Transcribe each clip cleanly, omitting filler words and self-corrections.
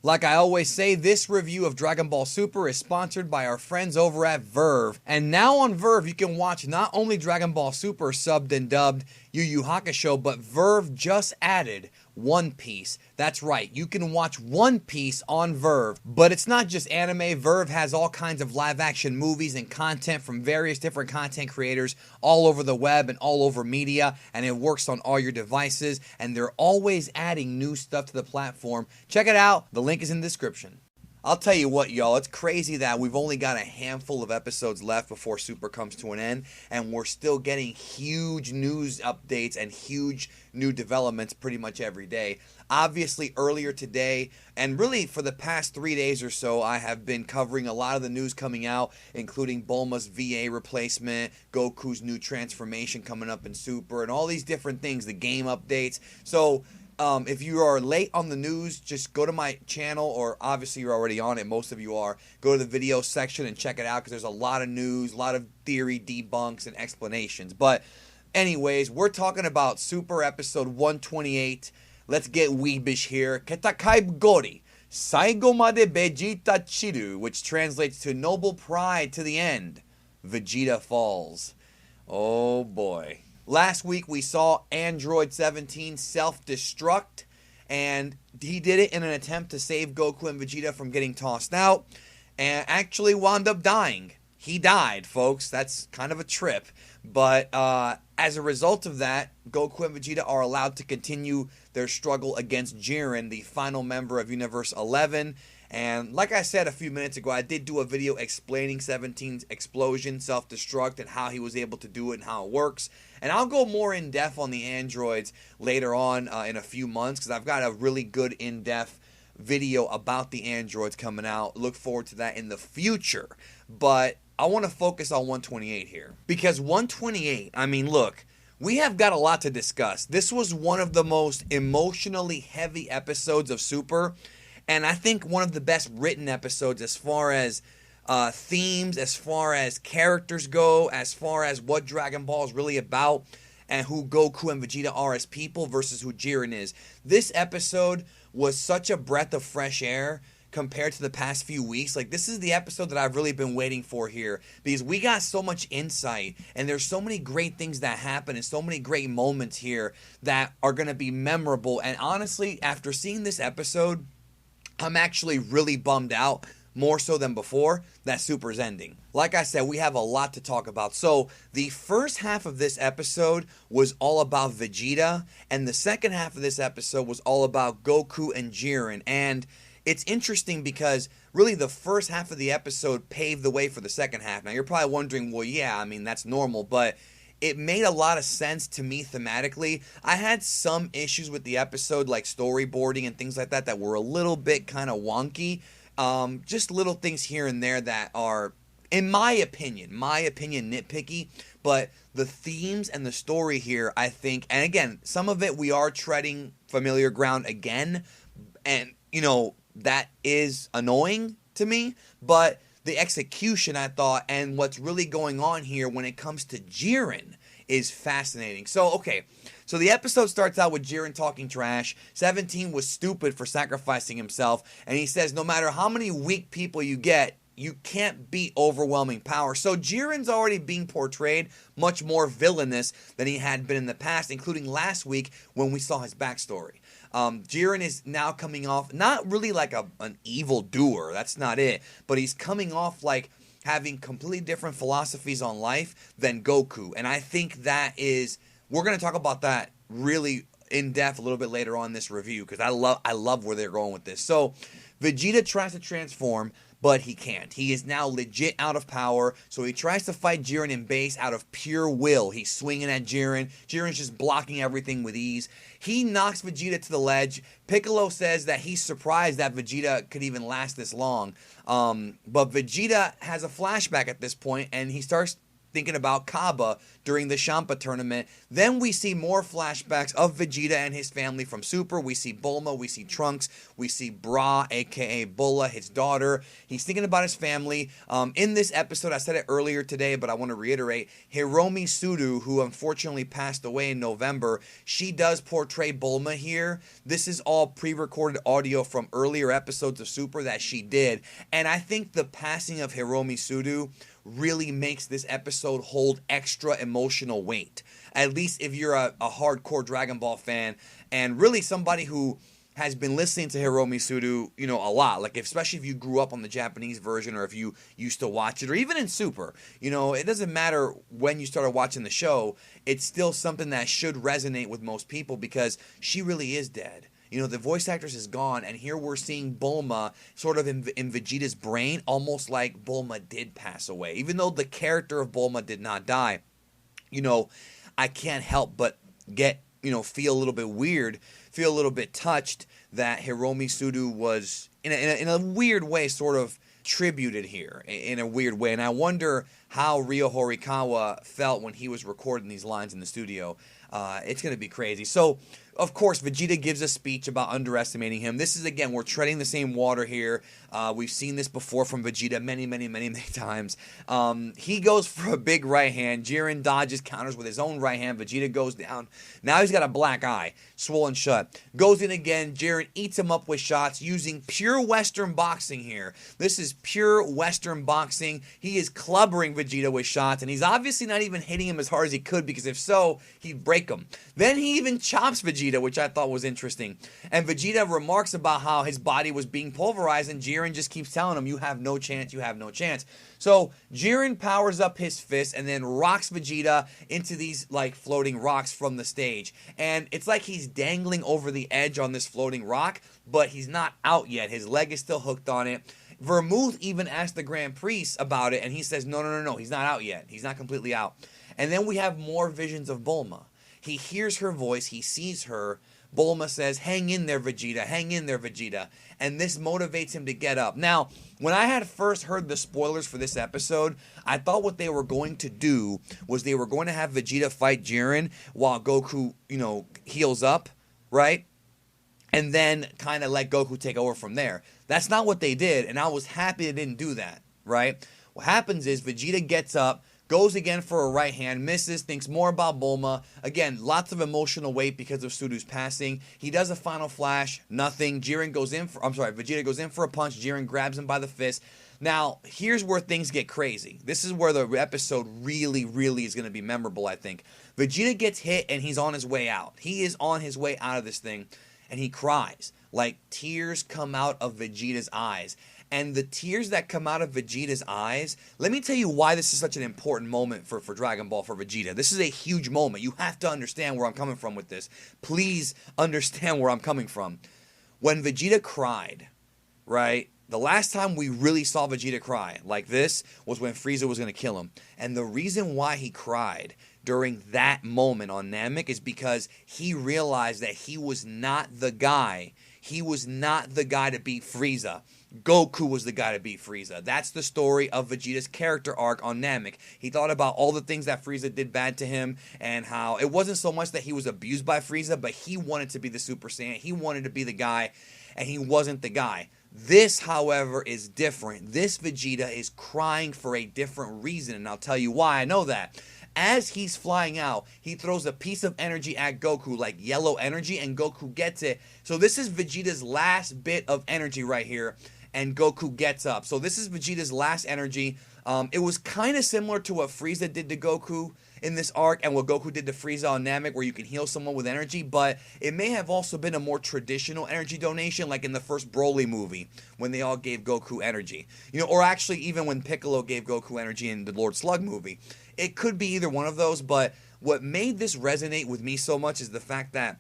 Like I always say, this review of Dragon Ball Super is sponsored by our friends over at Verve. And now on Verve, you can watch not only Dragon Ball Super subbed and dubbed Yu Yu Hakusho, but Verve just added One Piece. That's right, you can watch One Piece on Verve. But it's not just anime. Verve has all kinds of live action movies and content from various different content creators all over the web and all over media, and it works on all your devices, and they're always adding new stuff to the platform. Check it out, the link is in the description. I'll tell you what, y'all, it's crazy that we've only got a handful of episodes left before Super comes to an end, and we're still getting huge news updates and huge new developments pretty much every day. Obviously, earlier today, and really for the past 3 days or so, I have been covering a lot of the news coming out, including Bulma's VA replacement, Goku's new transformation coming up in Super, and all these different things, the game updates. So, if you are late on the news, just go to my channel, or obviously you're already on it, most of you are. Go to the video section and check it out, because there's a lot of news, a lot of theory debunks and explanations. But anyways, we're talking about Super episode 128. Let's get weebish here. Ketakai Gori, Saigo Made Vegeta Chiru, which translates to Noble Pride to the End. Vegeta falls. Oh boy. Last week we saw Android 17 self-destruct, and he did it in an attempt to save Goku and Vegeta from getting tossed out, and actually wound up dying. He died, folks. That's kind of a trip. But as a result of that, Goku and Vegeta are allowed to continue their struggle against Jiren, the final member of Universe 11. And like I said a few minutes ago, I did do a video explaining 17's explosion, self-destruct, and how he was able to do it and how it works. And I'll go more in-depth on the androids later on in a few months, because I've got a really good in-depth video about the androids coming out. Look forward to that in the future. But I want to focus on 128 here, because 128, I mean, look, we have got a lot to discuss. This was one of the most emotionally heavy episodes of Super, and I think one of the best written episodes as far as themes, as far as characters go, as far as what Dragon Ball is really about, and who Goku and Vegeta are as people versus who Jiren is. This episode was such a breath of fresh air compared to the past few weeks. Like, this is the episode that I've really been waiting for here, because we got so much insight, and there's so many great things that happen, and so many great moments here that are going to be memorable. And honestly, after seeing this episode, I'm actually really bummed out, more so than before, that Super's ending. Like I said, we have a lot to talk about. So the first half of this episode was all about Vegeta, and the second half of this episode was all about Goku and Jiren. And it's interesting because really the first half of the episode paved the way for the second half. Now you're probably wondering, well, yeah, I mean, that's normal, but it made a lot of sense to me thematically. I had some issues with the episode, like storyboarding and things like that, that were a little bit kind of wonky. Just little things here and there that are, in my opinion, nitpicky. But the themes and the story here, I think, and again, some of it we are treading familiar ground again, and, you know, that is annoying to me, but the execution, I thought, and what's really going on here when it comes to Jiren is fascinating. So, okay, so the episode starts out with Jiren talking trash. 17 was stupid for sacrificing himself, and he says no matter how many weak people you get, you can't beat overwhelming power. So Jiren's already being portrayed much more villainous than he had been in the past, including last week when we saw his backstory. Jiren is now coming off not really like an evil doer, that's not it, but he's coming off like having completely different philosophies on life than Goku. And I think that is, we're going to talk about that really in depth a little bit later on in this review, because I love where they're going with this. So Vegeta tries to transform, but he can't. He is now legit out of power, so he tries to fight Jiren in base out of pure will. He's swinging at Jiren. Jiren's just blocking everything with ease. He knocks Vegeta to the ledge. Piccolo says that he's surprised that Vegeta could even last this long. But Vegeta has a flashback at this point, and he starts thinking about Kaba during the Champa tournament. Then we see more flashbacks of Vegeta and his family from Super. We see Bulma, we see Trunks, we see Bra, aka Bulla, his daughter. He's thinking about his family. In this episode, I said it earlier today, but I want to reiterate, Hiromi Sudu, who unfortunately passed away in November, she does portray Bulma here. This is all pre-recorded audio from earlier episodes of Super that she did. And I think the passing of Hiromi Sudu really makes this episode hold extra emotional weight. At least if you're a hardcore Dragon Ball fan and really somebody who has been listening to Hiromi Sudu, a lot. Like, especially if you grew up on the Japanese version or if you used to watch it or even in Super. It doesn't matter when you started watching the show. It's still something that should resonate with most people because she really is dead. The voice actress is gone, and here we're seeing Bulma sort of in Vegeta's brain, almost like Bulma did pass away. Even though the character of Bulma did not die, I can't help but feel a little bit weird, feel a little bit touched that Hiromi Sudu was, in a weird way, sort of tributed here, in a weird way. And I wonder how Ryo Horikawa felt when he was recording these lines in the studio. It's going to be crazy. So, of course, Vegeta gives a speech about underestimating him. This is, again, we're treading the same water here. We've seen this before from Vegeta many, many, many, many times. He goes for a big right hand. Jiren dodges, counters with his own right hand. Vegeta goes down. Now he's got a black eye, swollen shut. Goes in again. Jiren eats him up with shots using pure Western boxing here. This is pure Western boxing. He is clubbering Vegeta with shots, and he's obviously not even hitting him as hard as he could because if so, he'd break him. Then he even chops Vegeta, which I thought was interesting. And Vegeta remarks about how his body was being pulverized, and Jiren just keeps telling him, you have no chance, you have no chance. So Jiren powers up his fist and then rocks Vegeta into these like floating rocks from the stage. And it's like he's dangling over the edge on this floating rock, but he's not out yet. His leg is still hooked on it. Vermouth even asked the Grand Priest about it, and he says, no, he's not out yet. He's not completely out. And then we have more visions of Bulma. He hears her voice. He sees her. Bulma says, hang in there, Vegeta. Hang in there, Vegeta. And this motivates him to get up. Now, when I had first heard the spoilers for this episode, I thought what they were going to do was they were going to have Vegeta fight Jiren while Goku, heals up, right? And then kind of let Goku take over from there. That's not what they did, and I was happy they didn't do that, right? What happens is Vegeta gets up, goes again for a right hand, misses, thinks more about Bulma. Again, lots of emotional weight because of Sudu's passing. He does a final flash, nothing. Vegeta goes in for a punch. Jiren grabs him by the fist. Now, here's where things get crazy. This is where the episode really, really is going to be memorable, I think. Vegeta gets hit and he's on his way out. He is on his way out of this thing, and he cries. Like, tears come out of Vegeta's eyes. And the tears that come out of Vegeta's eyes, let me tell you why this is such an important moment for Dragon Ball, for Vegeta. This is a huge moment. You have to understand where I'm coming from with this. Please understand where I'm coming from. When Vegeta cried, right, the last time we really saw Vegeta cry like this was when Frieza was going to kill him. And the reason why he cried during that moment on Namek is because he realized that he was not the guy. He was not the guy to beat Frieza. Goku was the guy to beat Frieza. That's the story of Vegeta's character arc on Namek. He thought about all the things that Frieza did bad to him and how it wasn't so much that he was abused by Frieza, but he wanted to be the Super Saiyan. He wanted to be the guy, and he wasn't the guy. This, however, is different. This Vegeta is crying for a different reason, and I'll tell you why I know that. As he's flying out, he throws a piece of energy at Goku, like yellow energy, and Goku gets it. So this is Vegeta's last bit of energy right here, and Goku gets up. So this is Vegeta's last energy. It was kind of similar to what Frieza did to Goku in this arc and what Goku did to Frieza on Namek, where you can heal someone with energy, but it may have also been a more traditional energy donation, like in the first Broly movie, when they all gave Goku energy. Or actually even when Piccolo gave Goku energy in the Lord Slug movie. It could be either one of those, but what made this resonate with me so much is the fact that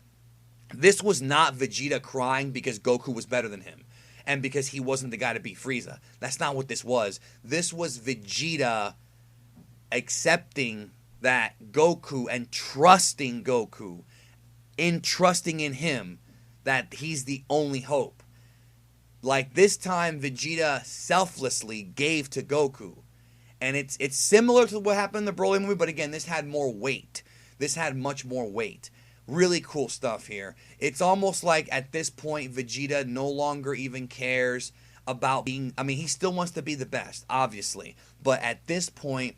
this was not Vegeta crying because Goku was better than him and because he wasn't the guy to beat Frieza. That's not what this was. This was Vegeta accepting that Goku and trusting Goku, trusting in him that he's the only hope. Like this time, Vegeta selflessly gave to Goku. And it's similar to what happened in the Broly movie, but again, this had more weight. This had much more weight. Really cool stuff here. It's almost like at this point, Vegeta no longer even cares about being... I mean, he still wants to be the best, obviously. But at this point,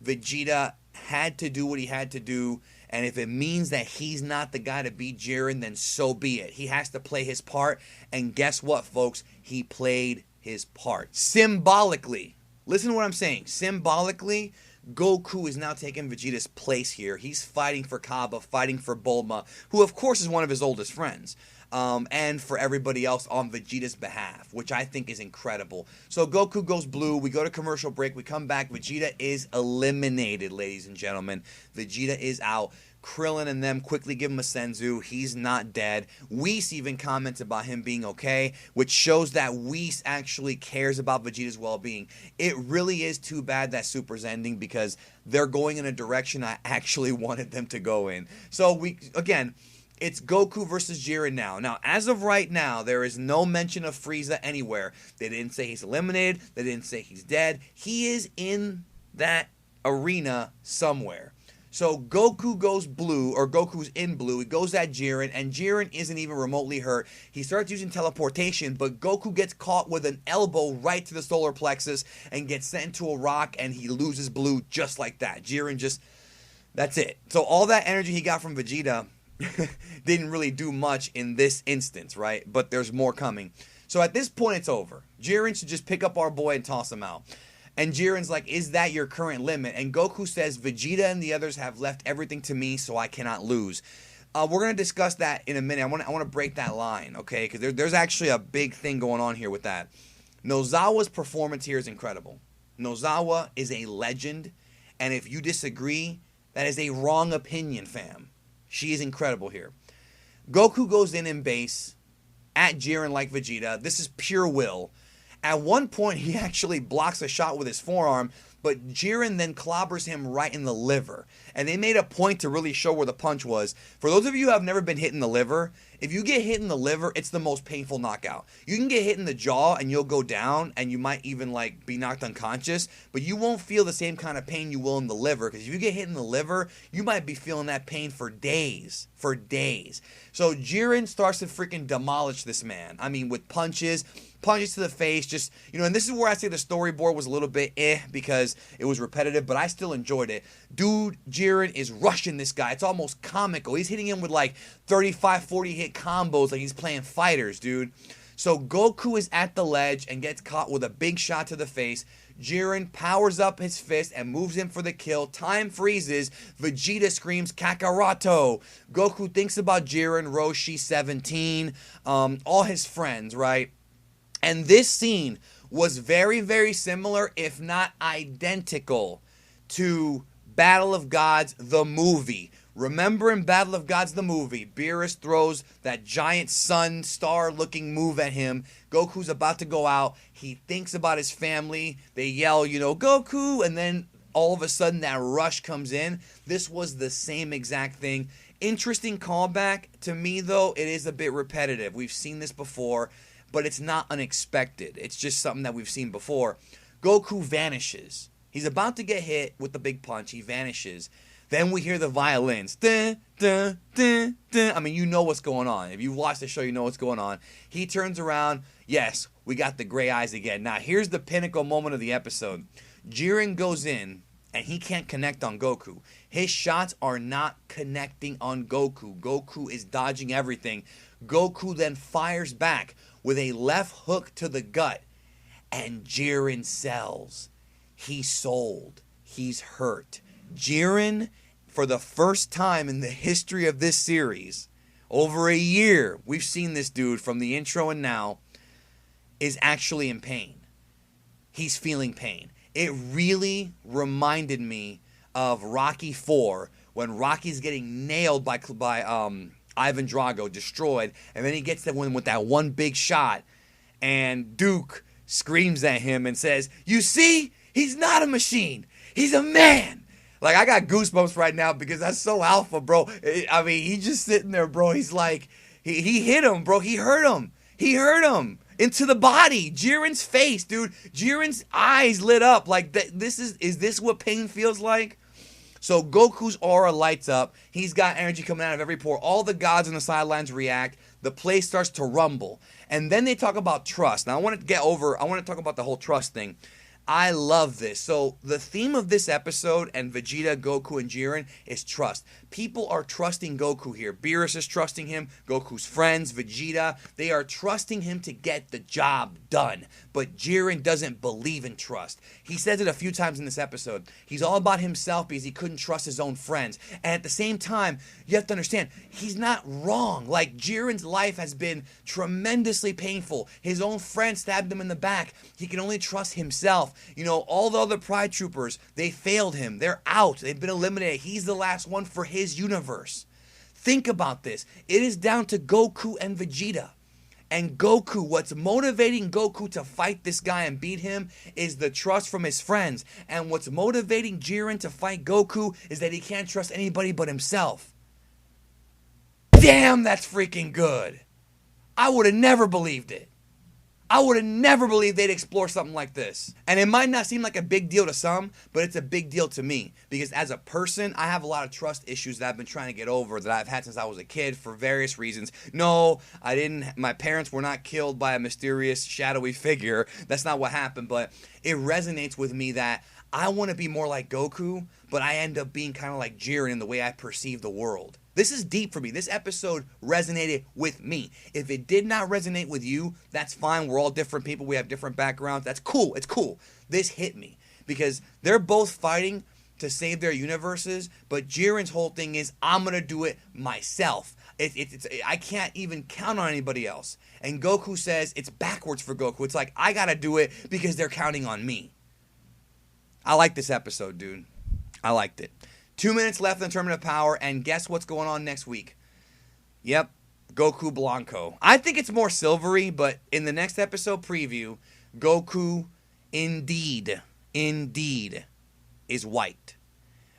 Vegeta had to do what he had to do. And if it means that he's not the guy to beat Jiren, then so be it. He has to play his part. And guess what, folks? He played his part. Symbolically. Listen to what I'm saying. Symbolically, Goku is now taking Vegeta's place here. He's fighting for Kaba, fighting for Bulma, who of course is one of his oldest friends. And for everybody else on Vegeta's behalf, which I think is incredible. So Goku goes blue. We go to commercial break. We come back. Vegeta is eliminated, ladies and gentlemen. Vegeta is out. Krillin and them quickly give him a senzu. He's not dead. Whis even comments about him being okay, which shows that Whis actually cares about Vegeta's well-being. It really is too bad that Super's ending because they're going in a direction I actually wanted them to go in. So again, it's Goku versus Jiren now. Now, as of right now, there is no mention of Frieza anywhere. They didn't say he's eliminated. They didn't say he's dead. He is in that arena somewhere. So Goku goes blue, or Goku's in blue. He goes at Jiren, and Jiren isn't even remotely hurt. He starts using teleportation, but Goku gets caught with an elbow right to the solar plexus and gets sent into a rock, and he loses blue just like that. Jiren just, that's it. So all that energy he got from Vegeta didn't really do much in this instance, right? But there's more coming. So at this point, it's over. Jiren should just pick up our boy and toss him out. And Jiren's like, is that your current limit? And Goku says, Vegeta and the others have left everything to me, so I cannot lose. We're going to discuss that in a minute. I want to break that line, okay? Because there's actually a big thing going on here with that. Nozawa's performance here is incredible. Nozawa is a legend. And if you disagree, that is a wrong opinion, fam. She is incredible here. Goku goes in base at Jiren like Vegeta. This is pure will. At one point, he actually blocks a shot with his forearm, but Jiren then clobbers him right in the liver. And they made a point to really show where the punch was. For those of you who have never been hit in the liver, if you get hit in the liver, it's the most painful knockout. You can get hit in the jaw and you'll go down and you might even like be knocked unconscious, but you won't feel the same kind of pain you will in the liver, because if you get hit in the liver, you might be feeling that pain for days. For days. So Jiren starts to freaking demolish this man. I mean, with punches to the face, just, you know, and this is where I say the storyboard was a little bit because it was repetitive, but I still enjoyed it. Dude, Jiren is rushing this guy. It's almost comical. He's hitting him with like 35, 40 hit combos like he's playing fighters, dude. So Goku is at the ledge and gets caught with a big shot to the face. Jiren powers up his fist and moves in for the kill. Time freezes. Vegeta screams Kakaroto. Goku thinks about Jiren, Roshi, 17, all his friends, right? And this scene was very, very similar, if not identical, to Battle of Gods, the movie. Remember in Battle of Gods, the movie, Beerus throws that giant sun star-looking move at him. Goku's about to go out. He thinks about his family. They yell, you know, Goku, and then all of a sudden that rush comes in. This was the same exact thing. Interesting callback. To me, though, it is a bit repetitive. We've seen this before, but it's not unexpected. It's just something that we've seen before. Goku vanishes. He's about to get hit with the big punch. He vanishes. Then we hear the violins. Dun, dun, dun, dun. I mean, you know what's going on. If you've watched the show, you know what's going on. He turns around. Yes, we got the gray eyes again. Now, here's the pinnacle moment of the episode. Jiren goes in, and he can't connect on Goku. His shots are not connecting on Goku. Goku is dodging everything. Goku then fires back with a left hook to the gut. And Jiren sells. He's sold. He's hurt. Jiren, for the first time in the history of this series, over a year, we've seen this dude from the intro and now, is actually in pain. He's feeling pain. It really reminded me of Rocky 4, when Rocky's getting nailed by Ivan Drago, destroyed, and then he gets that one with that one big shot, and Duke screams at him and says, "You see? He's not a machine. He's a man." Like, I got goosebumps right now because that's so alpha, bro. I mean, he's just sitting there, bro. He's like, he hit him, bro. He hurt him. He hurt him. into the body. Jiren's face, dude. Jiren's eyes lit up. Like, is this what pain feels like? So Goku's aura lights up. He's got energy coming out of every pore. All the gods on the sidelines react. The place starts to rumble. And then they talk about trust. Now I want to talk about the whole trust thing. I love this. So the theme of this episode and Vegeta, Goku, and Jiren is trust. People are trusting Goku here. Beerus is trusting him. Goku's friends, Vegeta, they are trusting him to get the job done. But Jiren doesn't believe in trust. He says it a few times in this episode. He's all about himself because he couldn't trust his own friends. And at the same time, you have to understand, he's not wrong. Like, Jiren's life has been tremendously painful. His own friend stabbed him in the back. He can only trust himself. You know, all the other Pride Troopers, they failed him. They're out. They've been eliminated. He's the last one for his universe. Think about this. It is down to Goku and Vegeta. And Goku, what's motivating Goku to fight this guy and beat him is the trust from his friends. And what's motivating Jiren to fight Goku is that he can't trust anybody but himself. Damn, that's freaking good. I would have never believed it. I would have never believed they'd explore something like this. And it might not seem like a big deal to some, but it's a big deal to me. Because as a person, I have a lot of trust issues that I've been trying to get over, that I've had since I was a kid for various reasons. No, I didn't. My parents were not killed by a mysterious, shadowy figure. That's not what happened. But it resonates with me that I want to be more like Goku, but I end up being kind of like Jiren in the way I perceive the world. This is deep for me. This episode resonated with me. If it did not resonate with you, that's fine. We're all different people. We have different backgrounds. That's cool. It's cool. This hit me because they're both fighting to save their universes, but Jiren's whole thing is, I'm going to do it myself. I can't even count on anybody else. And Goku says it's backwards for Goku. It's like, I got to do it because they're counting on me. I like this episode, dude. I liked it. 2 minutes left in the Tournament of Power, and guess what's going on next week? Yep, Goku Blanco. I think it's more silvery, but in the next episode preview, Goku indeed is white.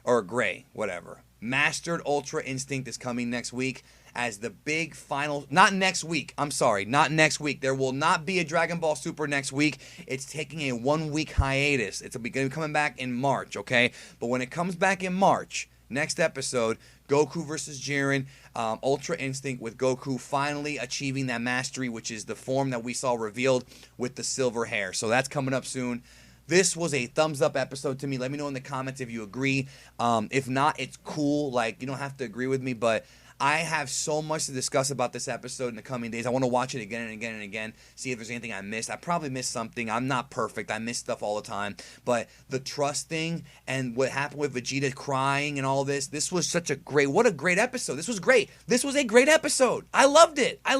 Or gray, whatever. Mastered Ultra Instinct is coming next week as the big final. Not next week. There will not be a Dragon Ball Super next week. It's taking a 1 week hiatus. It's going to be coming back in March, okay? But when it comes back in March, next episode, Goku versus Jiren, Ultra Instinct with Goku finally achieving that mastery, which is the form that we saw revealed with the silver hair. So that's coming up soon. This was a thumbs up episode to me. Let me know in the comments if you agree. If not, it's cool. Like, you don't have to agree with me, but I have so much to discuss about this episode in the coming days. I want to watch it again and again and again, see if there's anything I missed. I probably missed something. I'm not perfect. I miss stuff all the time. But the trust thing and what happened with Vegeta crying and all this was such a what a great episode. This was great. This was a great episode. I loved it. I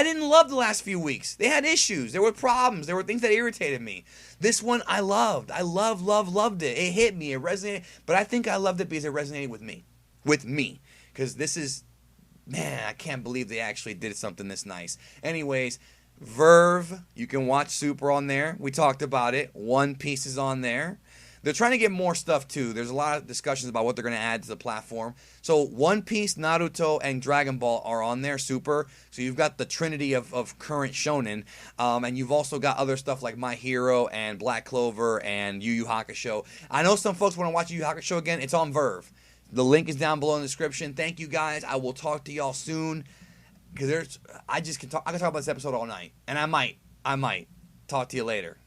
didn't love the last few weeks. They had issues. There were problems. There were things that irritated me. This one I loved. I loved it. It hit me. It resonated. But I think I loved it because it resonated with me. Because this is, man, I can't believe they actually did something this nice. Anyways, Verve, you can watch Super on there. We talked about it. One Piece is on there. They're trying to get more stuff too. There's a lot of discussions about what they're going to add to the platform. So One Piece, Naruto, and Dragon Ball are on there, Super. So you've got the trinity of current shonen. And you've also got other stuff like My Hero and Black Clover and Yu Yu Hakusho. I know some folks want to watch Yu Yu Hakusho again. It's on Verve. The link is down below in the description. Thank you guys. I will talk to y'all soon. Because I can talk about this episode all night. And I might talk to you later.